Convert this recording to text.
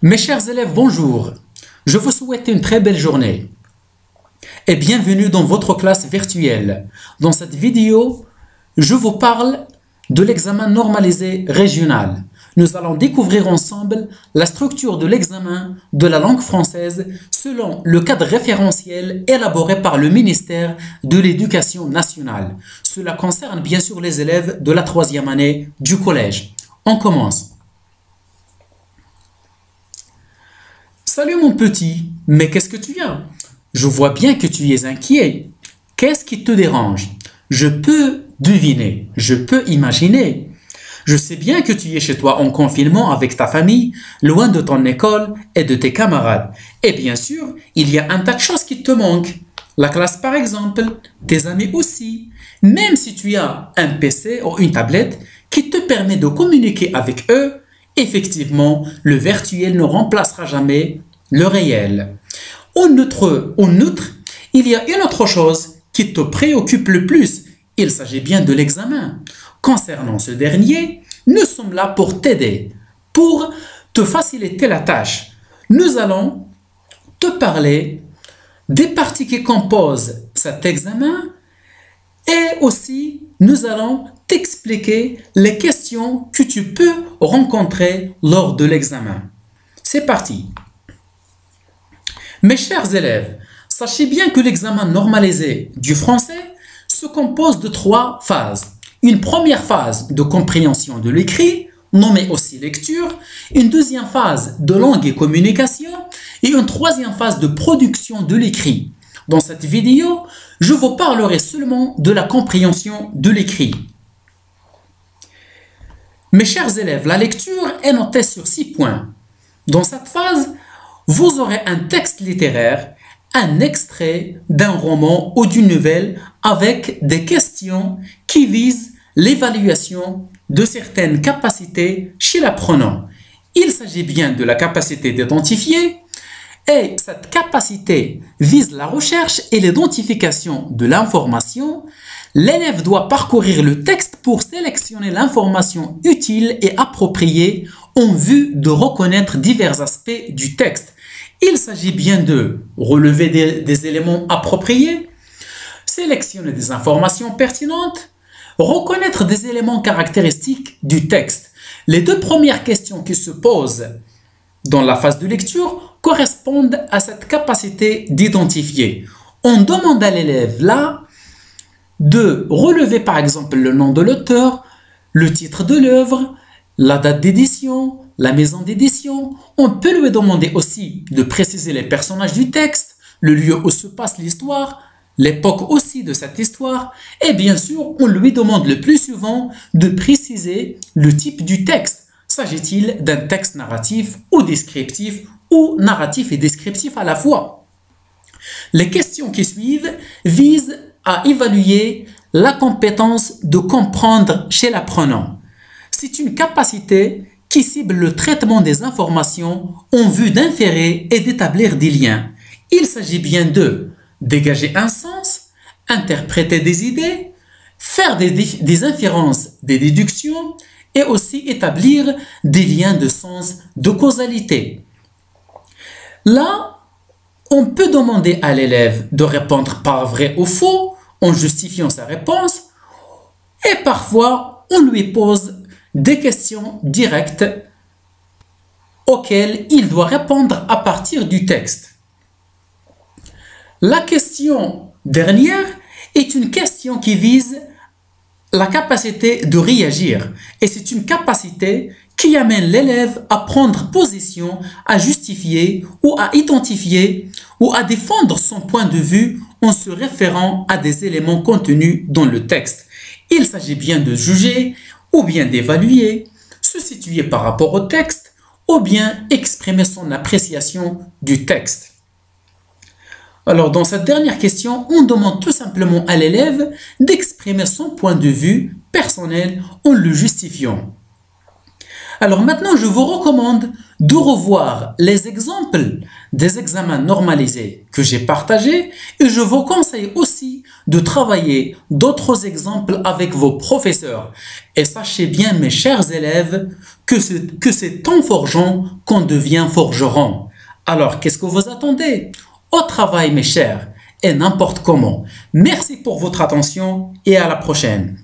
Mes chers élèves, bonjour. Je vous souhaite une très belle journée et bienvenue dans votre classe virtuelle. Dans cette vidéo, je vous parle de l'examen normalisé régional. Nous allons découvrir ensemble la structure de l'examen de la langue française selon le cadre référentiel élaboré par le ministère de l'Éducation nationale. Cela concerne bien sûr les élèves de la 3e année du collège. On commence. Salut mon petit, mais qu'est-ce que tu as? Je vois bien que tu es inquiet. Qu'est-ce qui te dérange? Je peux deviner, je peux imaginer. Je sais bien que tu es chez toi en confinement avec ta famille, loin de ton école et de tes camarades. Et bien sûr, il y a un tas de choses qui te manquent. La classe par exemple, tes amis aussi. Même si tu as un PC ou une tablette qui te permet de communiquer avec eux, effectivement, le virtuel ne remplacera jamais le réel. En outre, il y a une autre chose qui te préoccupe le plus. Il s'agit bien de l'examen. Concernant ce dernier, nous sommes là pour t'aider, pour te faciliter la tâche. Nous allons te parler des parties qui composent cet examen et aussi nous allons t'expliquer les questions que tu peux rencontrer lors de l'examen. C'est parti. Mes chers élèves, sachez bien que l'examen normalisé du français se compose de 3 phases. Une première phase de compréhension de l'écrit, nommée aussi lecture, une deuxième phase de langue et communication et une troisième phase de production de l'écrit. Dans cette vidéo, je vous parlerai seulement de la compréhension de l'écrit. Mes chers élèves, la lecture est notée sur 6 points. Dans cette phase, vous aurez un texte littéraire, un extrait d'un roman ou d'une nouvelle avec des questions qui visent l'évaluation de certaines capacités chez l'apprenant. Il s'agit bien de la capacité d'identifier et cette capacité vise la recherche et l'identification de l'information. L'élève doit parcourir le texte pour sélectionner l'information utile et appropriée en vue de reconnaître divers aspects du texte. Il s'agit bien de relever des éléments appropriés, sélectionner des informations pertinentes, reconnaître des éléments caractéristiques du texte. Les 2 premières questions qui se posent dans la phase de lecture correspondent à cette capacité d'identifier. On demande à l'élève là de relever par exemple le nom de l'auteur, le titre de l'œuvre, la date d'édition, la maison d'édition. On peut lui demander aussi de préciser les personnages du texte, le lieu où se passe l'histoire, l'époque aussi de cette histoire. Et bien sûr, on lui demande le plus souvent de préciser le type du texte. S'agit-il d'un texte narratif ou descriptif ou narratif et descriptif à la fois? Les questions qui suivent visent à évaluer la compétence de comprendre chez l'apprenant. C'est une capacité qui cible le traitement des informations en vue d'inférer et d'établir des liens. Il s'agit bien de dégager un sens, interpréter des idées, faire des inférences, des déductions et aussi établir des liens de sens, de causalité. Là, on peut demander à l'élève de répondre par vrai ou faux en justifiant sa réponse et parfois on lui pose des questions directes auxquelles il doit répondre à partir du texte. La question dernière est une question qui vise la capacité de réagir et c'est une capacité qui amène l'élève à prendre position, à justifier ou à identifier ou à défendre son point de vue en se référant à des éléments contenus dans le texte. Il s'agit bien de juger ou bien d'évaluer, se situer par rapport au texte ou bien exprimer son appréciation du texte. Alors dans cette dernière question, on demande tout simplement à l'élève d'exprimer son point de vue personnel en le justifiant. Alors maintenant, je vous recommande de revoir les exemples des examens normalisés que j'ai partagés et je vous conseille aussi de travailler d'autres exemples avec vos professeurs. Et sachez bien, mes chers élèves, que c'est en forgeant qu'on devient forgeron. Alors, qu'est-ce que vous attendez? Au travail, mes chers, et n'importe comment. Merci pour votre attention et à la prochaine.